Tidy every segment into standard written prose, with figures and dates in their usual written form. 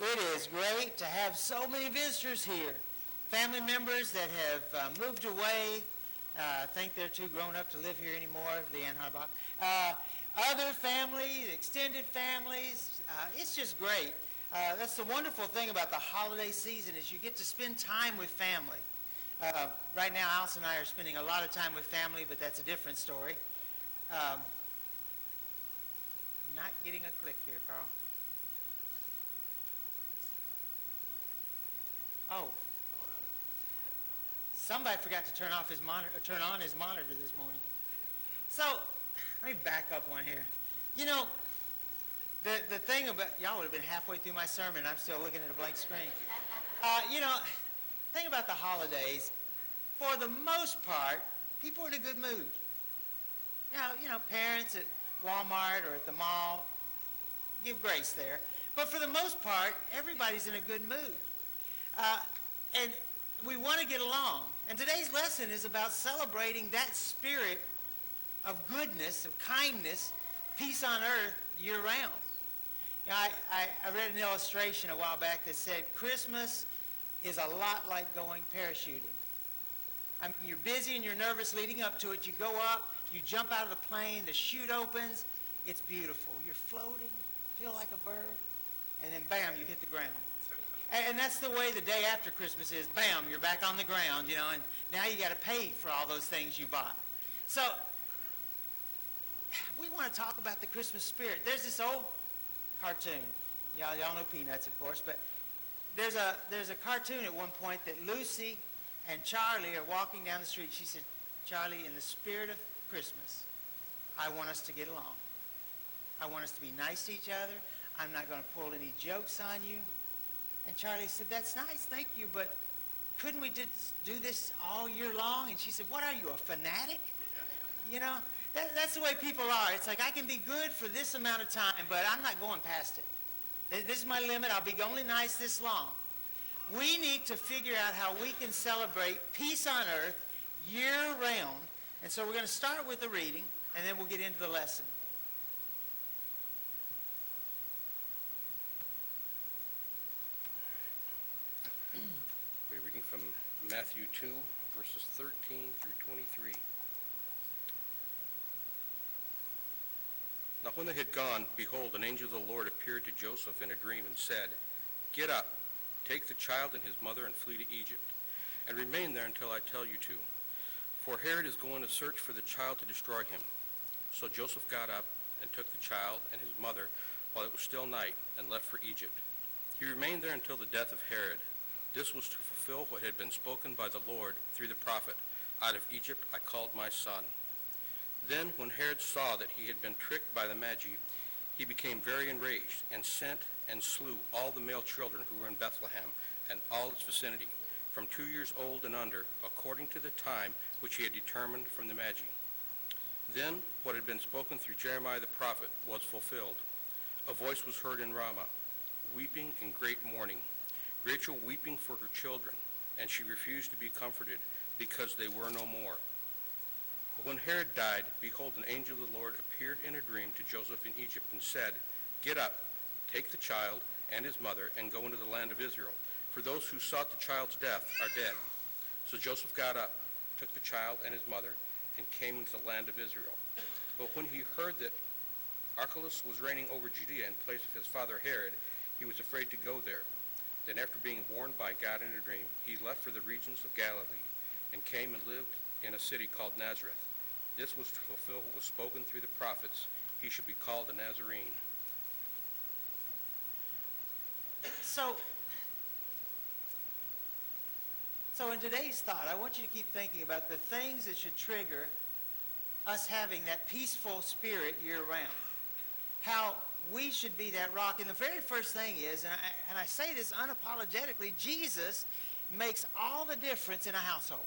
It is great to have so many visitors here. Family members that have moved away, think they're too grown up to live here anymore, Leanne Harbach. Other families, extended families, it's just great. That's the wonderful thing about the holiday season is you get to spend time with family. Right now, Alice and I are spending a lot of time with family, but that's a different story. Not getting a click here, Carl. Oh. Somebody forgot to turn off his monitor, turn on his monitor this morning. So, let me back up one here. You know, the thing about, y'all would have been halfway through my sermon, I'm still looking at a blank screen. You know, the thing about the holidays, for the most part, people are in a good mood. You know, parents at Walmart or at the mall, give grace there. But for the most part, everybody's in a good mood. And we want to get along. And today's lesson is about celebrating that spirit of goodness, of kindness, peace on earth year-round. You know, I read an illustration a while back that said Christmas is a lot like going parachuting. I mean, you're busy and you're nervous leading up to it. You go up, you jump out of the plane, the chute opens. It's beautiful. You're floating, feel like a bird, and then bam, you hit the ground. And that's the way the day after Christmas is. Bam, you're back on the ground, you know, and now you got to pay for all those things you bought. So we want to talk about the Christmas spirit. There's this old cartoon. Y'all know Peanuts, of course, but there's a cartoon at one point that Lucy and Charlie are walking down the street. She said, Charlie, in the spirit of Christmas, I want us to get along. I want us to be nice to each other. I'm not going to pull any jokes on you. And Charlie said, that's nice, thank you, but couldn't we just do this all year long? And she said, what are you, a fanatic? You know, that's the way people are. It's like, I can be good for this amount of time, but I'm not going past it. This is my limit. I'll be only nice this long. We need to figure out how we can celebrate peace on earth year-round. And so we're going to start with the reading, and then we'll get into the lesson. We're reading from Matthew 2, verses 13 through 23. Now when they had gone, behold, an angel of the Lord appeared to Joseph in a dream and said, Get up, take the child and his mother and flee to Egypt, and remain there until I tell you to. For Herod is going to search for the child to destroy him. So Joseph got up and took the child and his mother while it was still night and left for Egypt. He remained there until the death of Herod. This was to fulfill what had been spoken by the Lord through the prophet, Out of Egypt I called my son. Then when Herod saw that he had been tricked by the Magi, he became very enraged and sent and slew all the male children who were in Bethlehem and all its vicinity, from 2 years old and under, according to the time which he had determined from the Magi. Then what had been spoken through Jeremiah the prophet was fulfilled. A voice was heard in Ramah, weeping in great mourning, Rachel weeping for her children, and she refused to be comforted, because they were no more. But when Herod died, behold, an angel of the Lord appeared in a dream to Joseph in Egypt and said, Get up, take the child and his mother, and go into the land of Israel, for those who sought the child's death are dead. So Joseph got up, took the child and his mother, and came into the land of Israel. But when he heard that Archelaus was reigning over Judea in place of his father Herod, he was afraid to go there. Then after being warned by God in a dream, he left for the regions of Galilee, and came and lived in a city called Nazareth. This was to fulfill what was spoken through the prophets. He should be called a Nazarene. So in today's thought, I want you to keep thinking about the things that should trigger us having that peaceful spirit year-round. How we should be that rock. And the very first thing is, and I say this unapologetically, Jesus makes all the difference in a household.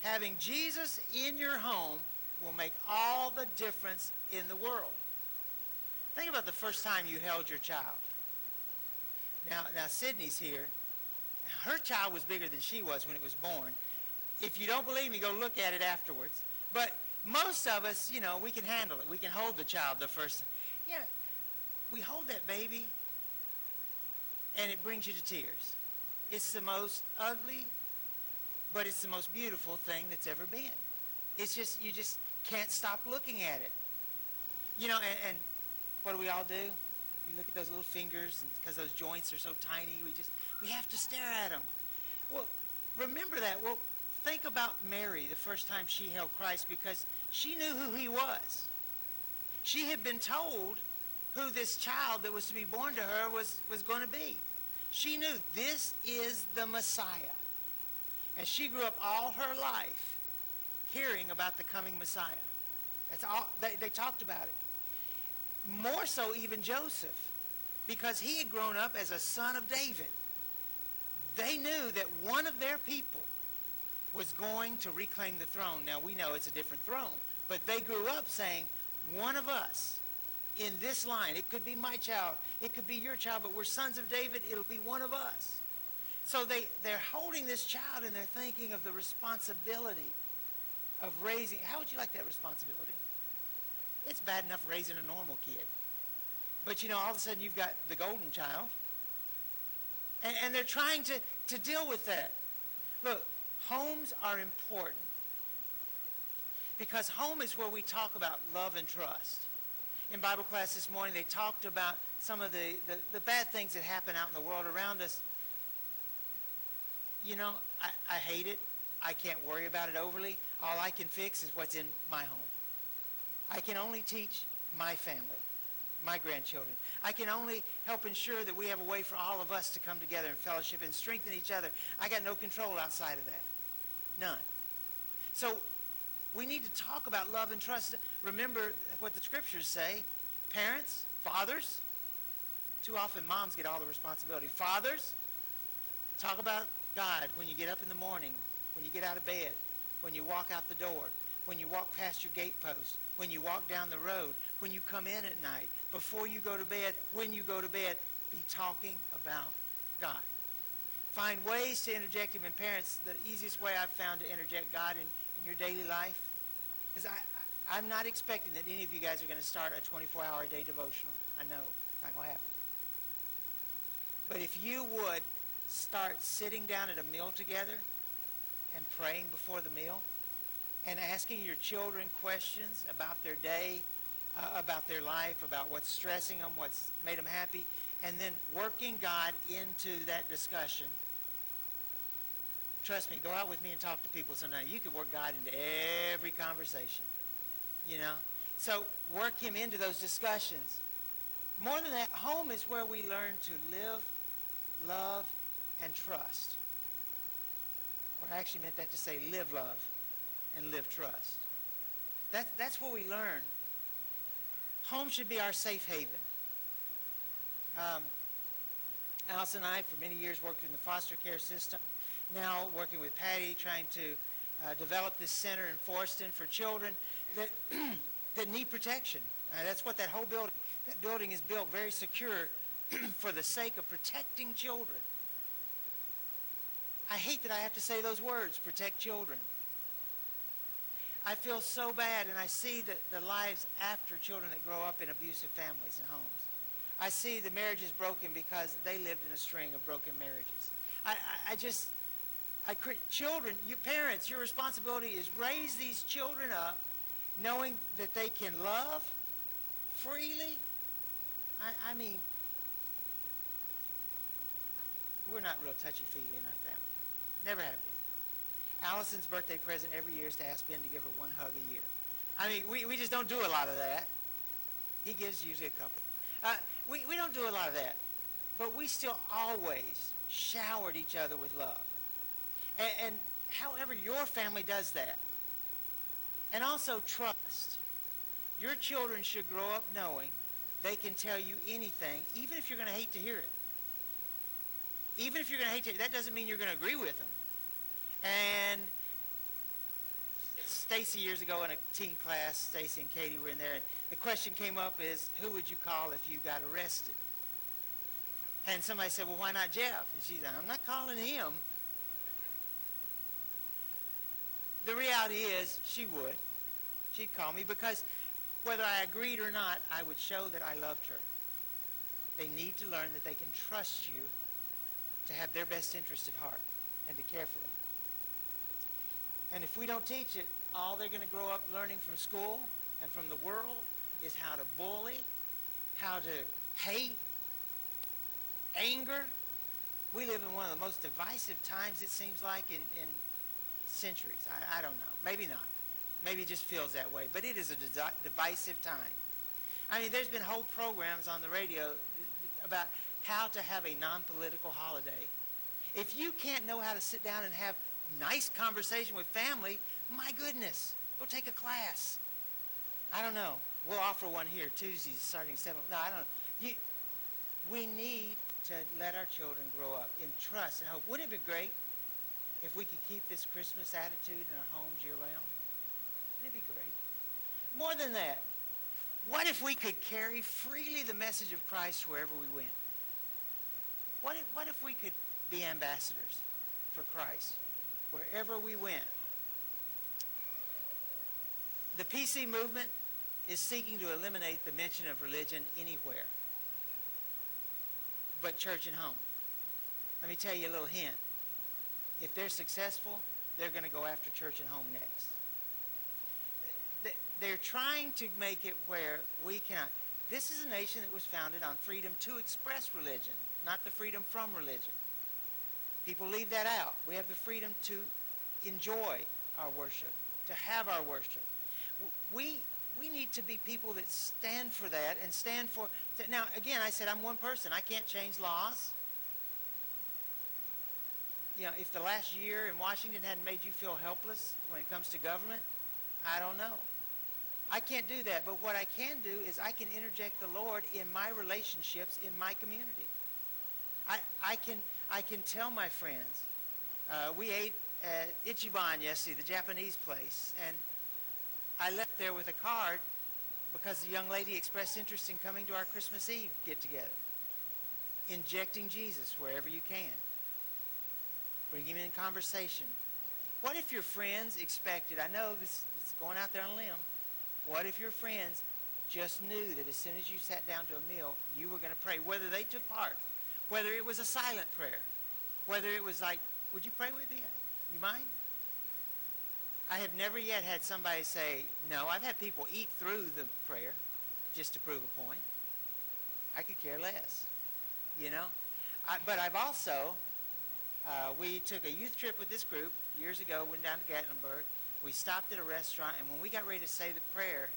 Having Jesus in your home will make all the difference in the world. Think about the first time you held your child. Now Sydney's here. Her child was bigger than she was when it was born. If you don't believe me, go look at it afterwards. But most of us, you know, we can handle it. We can hold the child the first time. Yeah, we hold that baby, and it brings you to tears. It's the most ugly, but it's the most beautiful thing that's ever been. It's just, you just can't stop looking at it. You know, and what do we all do? We look at those little fingers, and because those joints are so tiny, we have to stare at them. Well, remember that. Well, think about Mary the first time she held Christ, because she knew who he was. She had been told who this child that was to be born to her was going to be. She knew this is the Messiah. And she grew up all her life hearing about the coming Messiah. That's all. They talked about it. More so even Joseph, because he had grown up as a son of David. They knew that one of their people was going to reclaim the throne. Now, we know it's a different throne, but they grew up saying, one of us in this line, it could be my child, it could be your child, but we're sons of David, it'll be one of us. So they're holding this child, and they're thinking of the responsibility of raising. How would you like that responsibility? It's bad enough raising a normal kid. But, you know, all of a sudden you've got the golden child. And they're trying to deal with that. Look, homes are important. Because home is where we talk about love and trust. In Bible class this morning, they talked about some of the bad things that happen out in the world around us. You know, I hate it. I can't worry about it overly. All I can fix is what's in my home. I can only teach my family, my grandchildren. I can only help ensure that we have a way for all of us to come together in fellowship and strengthen each other. I got no control outside of that. None. So we need to talk about love and trust. Remember what the scriptures say. Parents, fathers, too often moms get all the responsibility. Fathers, talk about God when you get up in the morning, when you get out of bed, when you walk out the door, when you walk past your gatepost, when you walk down the road, when you come in at night, before you go to bed, when you go to bed, be talking about God. Find ways to interject him. And parents, the easiest way I've found to interject God in your daily life is I'm not expecting that any of you guys are going to start a 24-hour-a-day devotional. I know. It's not going to happen. But if you would start sitting down at a meal together and praying before the meal, and asking your children questions about their day, about their life, about what's stressing them, what's made them happy, and then working God into that discussion. Trust me, go out with me and talk to people sometime. You can work God into every conversation, you know. So work him into those discussions. More than that, home is where we learn to live, love, and trust. Or I actually meant that to say live, love, and live trust. That's what we learn. Home should be our safe haven. Alice and I, for many years, worked in the foster care system. Now working with Patty, trying to develop this center in Forston for children that that need protection. That's what that whole building is built, very secure for the sake of protecting children. I hate that I have to say those words, protect children. I feel so bad, and I see the lives after children that grow up in abusive families and homes. I see the marriages broken because they lived in a string of broken marriages. Children, you parents, your responsibility is raise these children up knowing that they can love freely. I mean, we're not real touchy-feely in our family. Never have been. Allison's birthday present every year is to ask Ben to give her one hug a year. I mean, we just don't do a lot of that. He gives usually a couple. We don't do a lot of that. But we still always showered each other with love. And however your family does that. And also trust. Your children should grow up knowing they can tell you anything, even if you're going to hate to hear it. Even if you're going to hate to hear it, that doesn't mean you're going to agree with them. And Stacy years ago in a teen class, Stacy and Katie were in there, and the question came up is, who would you call if you got arrested? And somebody said, well, why not Jeff? And she said, I'm not calling him. The reality is, she would. She'd call me because whether I agreed or not, I would show that I loved her. They need to learn that they can trust you to have their best interest at heart and to care for them. And if we don't teach it, all they're going to grow up learning from school and from the world is how to bully, how to hate, anger. We live in one of the most divisive times, it seems like, in centuries. I don't know. Maybe not. Maybe it just feels that way. But it is a divisive time. I mean, there's been whole programs on the radio about how to have a non-political holiday. If you can't know how to sit down and have nice conversation with family, my goodness, go take a class. I don't know. We'll offer one here Tuesdays starting 7. No, I don't know. We need to let our children grow up in trust and hope. Wouldn't it be great if we could keep this Christmas attitude in our homes year-round? Wouldn't it be great? More than that, what if we could carry freely the message of Christ wherever we went? What if we could be ambassadors for Christ wherever we went? The PC movement is seeking to eliminate the mention of religion anywhere but church and home. Let me tell you a little hint. If they're successful, they're going to go after church and home next. They're trying to make it where we cannot. This is a nation that was founded on freedom to express religion, not the freedom from religion. People leave that out. We have the freedom to enjoy our worship, to have our worship. We need to be people that stand for that and stand for... Now, again, I said I'm one person. I can't change laws. You know, if the last year in Washington hadn't made you feel helpless when it comes to government, I don't know. I can't do that, but what I can do is I can interject the Lord in my relationships in my community. I can tell my friends. We ate at Ichiban yesterday, the Japanese place, and I left there with a card because the young lady expressed interest in coming to our Christmas Eve get-together. Injecting Jesus wherever you can. Bring him in conversation. What if your friends expected, I know this is going out there on a limb, what if your friends just knew that as soon as you sat down to a meal, you were going to pray, whether they took part, whether it was a silent prayer, whether it was like, would you pray with me? You mind? I have never yet had somebody say, no. I've had people eat through the prayer just to prove a point. I could care less, you know. But I've also, we took a youth trip with this group years ago, went down to Gatlinburg. We stopped at a restaurant, and when we got ready to say the prayer,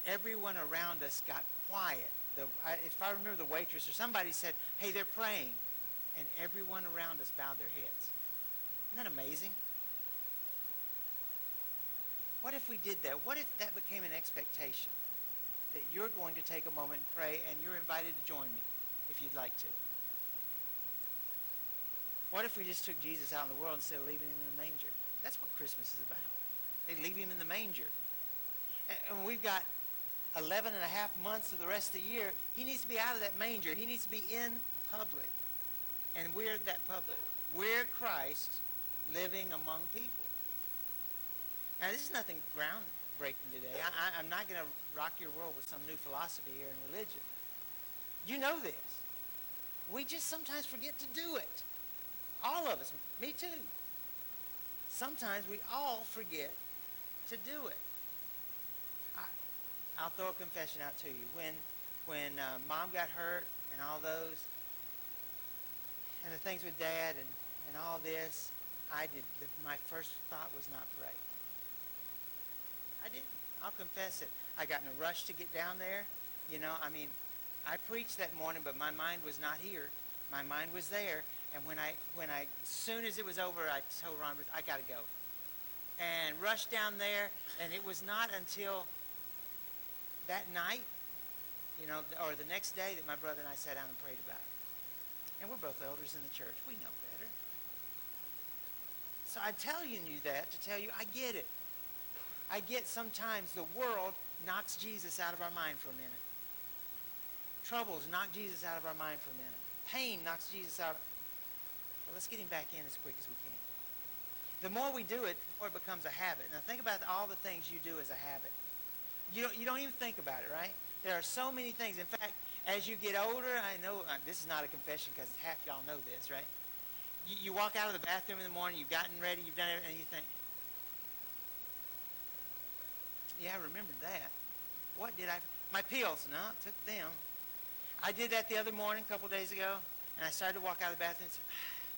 everyone around us got quiet. If I remember, the waitress or somebody said, hey, they're praying. And everyone around us bowed their heads. Isn't that amazing? What if we did that? What if that became an expectation? That you're going to take a moment and pray, and you're invited to join me if you'd like to. What if we just took Jesus out in the world instead of leaving him in the manger? That's what Christmas is about. They leave him in the manger. And we've got 11 and a half months of the rest of the year. He needs to be out of that manger. He needs to be in public. And we're that public. We're Christ living among people. Now, this is nothing groundbreaking today. I'm not going to rock your world with some new philosophy here in religion. You know this. We just sometimes forget to do it. All of us. Me too. Sometimes we all forget to do it. I'll throw a confession out to you. When Mom got hurt and all those, and the things with Dad and all this, my first thought was not pray. I didn't. I'll confess it. I got in a rush to get down there. You know, I mean, I preached that morning, but my mind was not here. My mind was there. And when I, as soon as it was over, I told Ron, I got to go. And rushed down there, and it was not until that night, you know, or the next day that my brother and I sat down and prayed about it. And we're both elders in the church. We know better. So I'm telling you that to tell you I get it. I get sometimes the world knocks Jesus out of our mind for a minute. Troubles knock Jesus out of our mind for a minute. Pain knocks Jesus out. Well, let's get him back in as quick as we can. The more we do it, the more it becomes a habit. Now think about all the things you do as a habit. You don't even think about it, right? There are so many things. In fact, As you get older, I know this is not a confession because half y'all know this, right? You walk out of the bathroom in the morning, you've gotten ready, you've done everything, and you think, yeah, I remembered that. What did my pills? No, I took them. I did that the other morning, a couple days ago, and I started to walk out of the bathroom and said,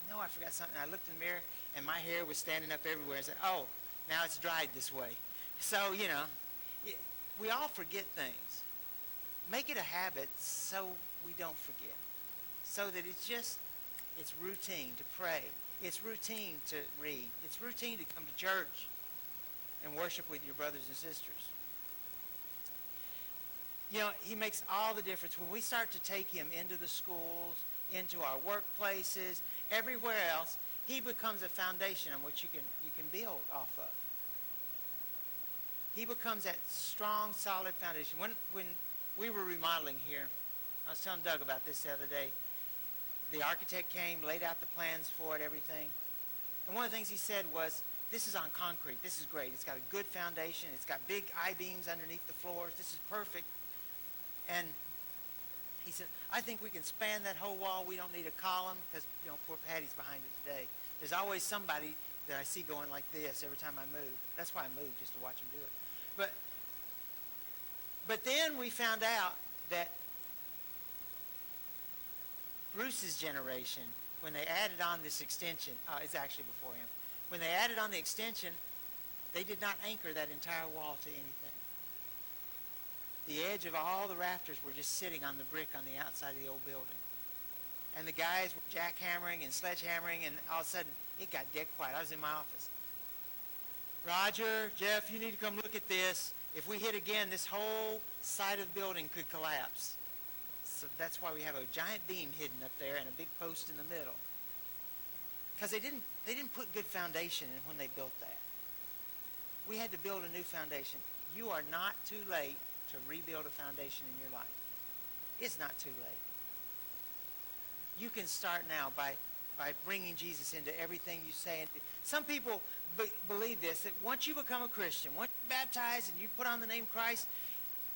no, I forgot something. I looked in the mirror, and my hair was standing up everywhere. I said, oh, now it's dried this way. So, we all forget things. Make it a habit so we don't forget. So that it's routine to pray. It's routine to read. It's routine to come to church and worship with your brothers and sisters. He makes all the difference. When we start to take him into the schools, into our workplaces, everywhere else, he becomes a foundation on which you can build off of. He becomes that strong, solid foundation. When we were remodeling here, I was telling Doug about this the other day. The architect came, laid out the plans for it, everything. And one of the things he said was, this is on concrete. This is great. It's got a good foundation. It's got big I-beams underneath the floors. This is perfect. And he said, I think we can span that whole wall. We don't need a column because, poor Patty's behind it today. There's always somebody that I see going like this every time I move. That's why I move, just to watch him do it. But then we found out that Bruce's generation, when they added on this extension, it's actually before him. When they added on the extension, they did not anchor that entire wall to anything. The edge of all the rafters were just sitting on the brick on the outside of the old building. And the guys were jackhammering and sledgehammering, and all of a sudden, it got dead quiet. I was in my office. Roger, Jeff, you need to come look at this. If we hit again, this whole side of the building could collapse. So that's why we have a giant beam hidden up there and a big post in the middle. Because they didn't put good foundation in when they built that. We had to build a new foundation. You are not too late to rebuild a foundation in your life. It's not too late. You can start now by bringing Jesus into everything you say. And some people believe this, that once you become a Christian, once you're baptized and you put on the name Christ,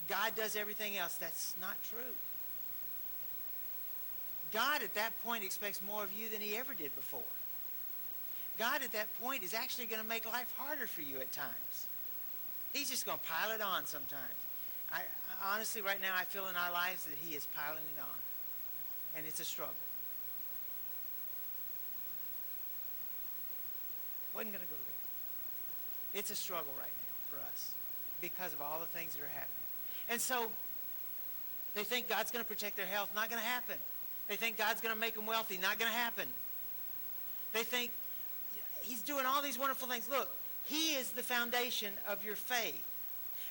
God does everything else. That's not true. God at that point expects more of you than he ever did before. God at that point is actually going to make life harder for you at times. He's just going to pile it on sometimes. I honestly, right now, I feel in our lives that he is piling it on. And it's a struggle. Wasn't going to go there. It's a struggle right now for us because of all the things that are happening. And so they think God's going to protect their health. Not going to happen. They think God's going to make them wealthy. Not going to happen. They think he's doing all these wonderful things. Look, he is the foundation of your faith.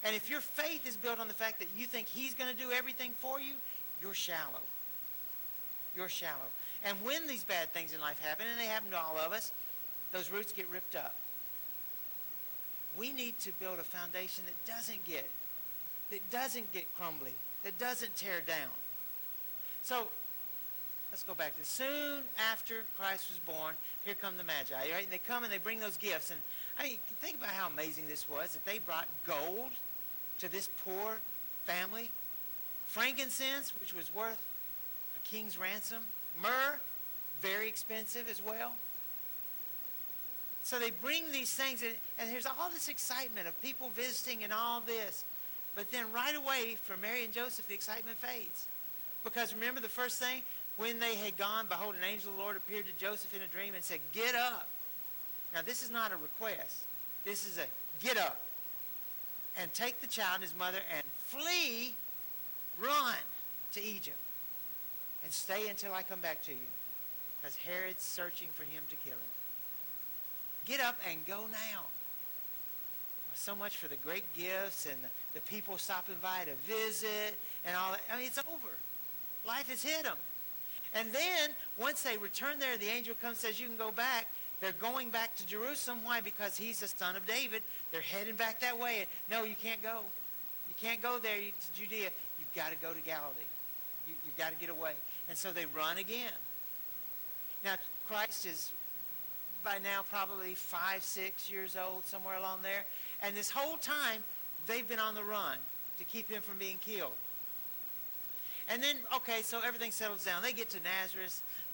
And if your faith is built on the fact that you think he's going to do everything for you, you're shallow. You're shallow. And when these bad things in life happen, and they happen to all of us, those roots get ripped up. We need to build a foundation that doesn't get crumbly, that doesn't tear down. So let's go back to this. Soon after Christ was born, here come the Magi, right? And they come and they bring those gifts. And I mean, think about how amazing this was, that they brought gold to this poor family, frankincense, which was worth a king's ransom, myrrh, very expensive as well. So they bring these things, and there's all this excitement of people visiting and all this. But then right away, for Mary and Joseph, the excitement fades. Because remember the first thing? When they had gone, behold, an angel of the Lord appeared to Joseph in a dream and said, get up. Now, this is not a request. This is a get up. And take the child and his mother and flee, run to Egypt. And stay until I come back to you. Because Herod's searching for him to kill him. Get up and go now. So much for the great gifts and the people stopping by to visit and all that. I mean, it's over. Life has hit them. And then, once they return there, the angel comes and says, you can go back. They're going back to Jerusalem. Why? Because he's the son of David. They're heading back that way. No, you can't go. You can't go there to Judea. You've got to go to Galilee. You've got to get away. And so they run again. Now, Christ is by now probably 5, 6 years old, somewhere along there. And this whole time, they've been on the run to keep him from being killed. And then, okay, so everything settles down. They get to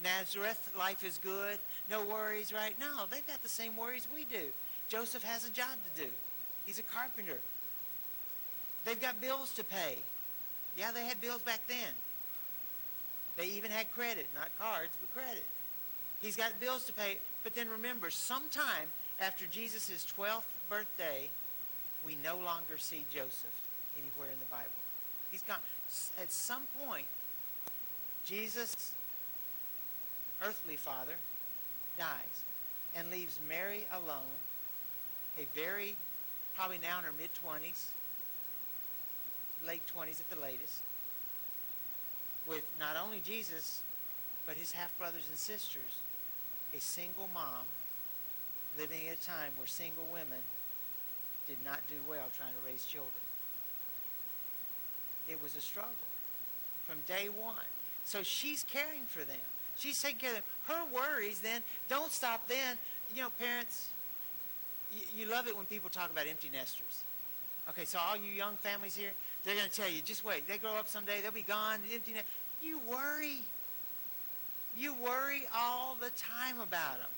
Nazareth, life is good, no worries, right? No, they've got the same worries we do. Joseph has a job to do. He's a carpenter. They've got bills to pay. Yeah, they had bills back then. They even had credit, not cards, but credit. He's got bills to pay. But then remember, sometime after Jesus' 12th birthday, we no longer see Joseph anywhere in the Bible. He's gone. At some point, Jesus' earthly father dies and leaves Mary alone, probably now in her mid-20s, late 20s at the latest, with not only Jesus, but his half-brothers and sisters, a single mom living at a time where single women did not do well trying to raise children. It was a struggle from day one. So she's caring for them. She's taking care of them. Her worries then don't stop then. You know, parents, you love it when people talk about empty nesters. Okay, so all you young families here, they're going to tell you, just wait. They grow up someday, they'll be gone. Empty nest. You worry. You worry all the time about them.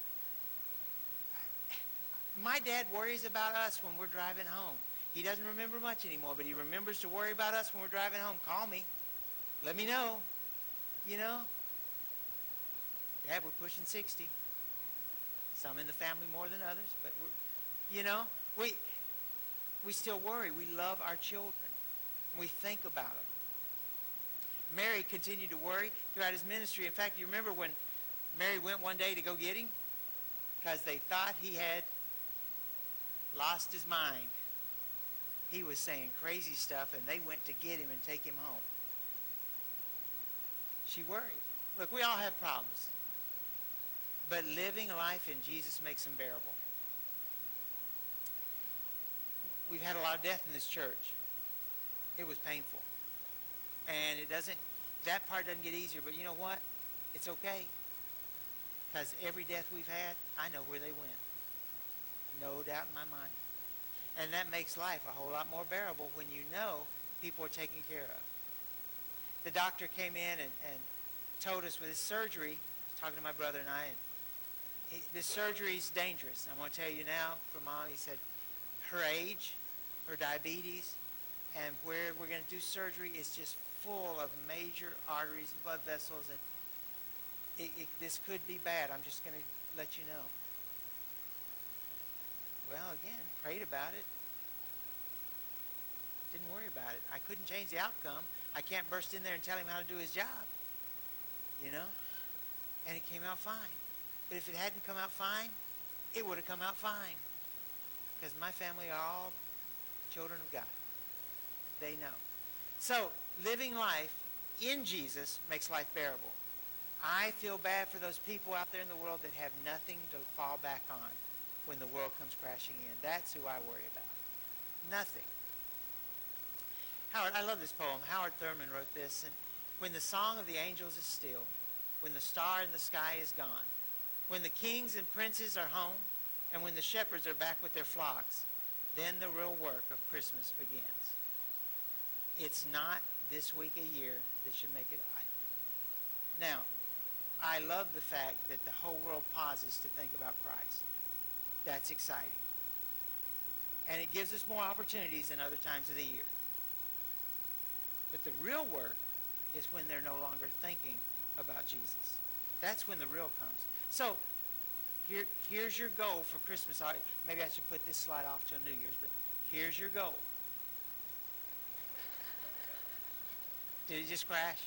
My dad worries about us when we're driving home. He doesn't remember much anymore, but he remembers to worry about us when we're driving home. Call me. Let me know. You know? Dad, we're pushing 60. Some in the family more than others, but we still worry. We love our children. We think about them. Mary continued to worry throughout his ministry. In fact, you remember when Mary went one day to go get him? Because they thought he had lost his mind. He was saying crazy stuff, and they went to get him and take him home. She worried. Look, we all have problems. But living life in Jesus makes them bearable. We've had a lot of death in this church. It was painful. And that part doesn't get easier, but you know what? It's okay. Because every death we've had, I know where they went. No doubt in my mind. And that makes life a whole lot more bearable when you know people are taken care of. The doctor came in and told us with his surgery, talking to my brother and I, this surgery is dangerous. I'm going to tell you now from Mom, he said, her age, her diabetes, and where we're going to do surgery is just full of major arteries and blood vessels, and this could be bad. I'm just going to let you know. Well, again, prayed about it. Didn't worry about it. I couldn't change the outcome. I can't burst in there and tell him how to do his job. You know? And it came out fine. But if it hadn't come out fine, it would have come out fine. Because my family are all children of God. They know. So, living life in Jesus makes life bearable. I feel bad for those people out there in the world that have nothing to fall back on when the world comes crashing in. That's who I worry about. Nothing. Howard, I love this poem. Howard Thurman wrote this. And when the song of the angels is still, when the star in the sky is gone, when the kings and princes are home, and when the shepherds are back with their flocks, then the real work of Christmas begins. It's not this week a year that should make it right. Now, I love the fact that the whole world pauses to think about Christ. That's exciting. And it gives us more opportunities than other times of the year. But the real work is when they're no longer thinking about Jesus. That's when the real comes. So, here's your goal for Christmas. Maybe I should put this slide off till New Year's, but here's your goal. Did it just crash?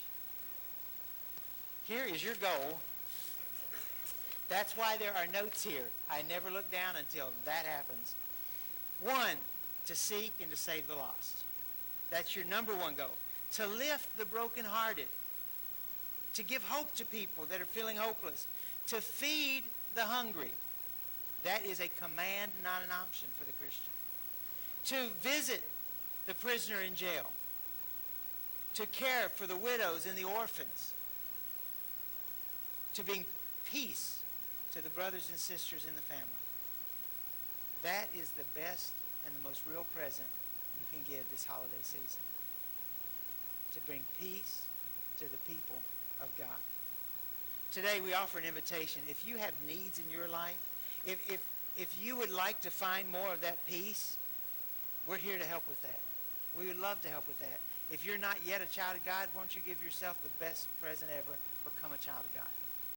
Here is your goal. That's why there are notes here. I never look down until that happens. 1, to seek and to save the lost. That's your number one goal. To lift the brokenhearted. To give hope to people that are feeling hopeless. To feed the hungry. That is a command, not an option for the Christian. To visit the prisoner in jail. To care for the widows and the orphans. To bring peace to the brothers and sisters in the family. That is the best and the most real present you can give this holiday season. To bring peace to the people of God. Today we offer an invitation. If you have needs in your life, if you would like to find more of that peace, we're here to help with that. We would love to help with that. If you're not yet a child of God, won't you give yourself the best present ever? Become a child of God.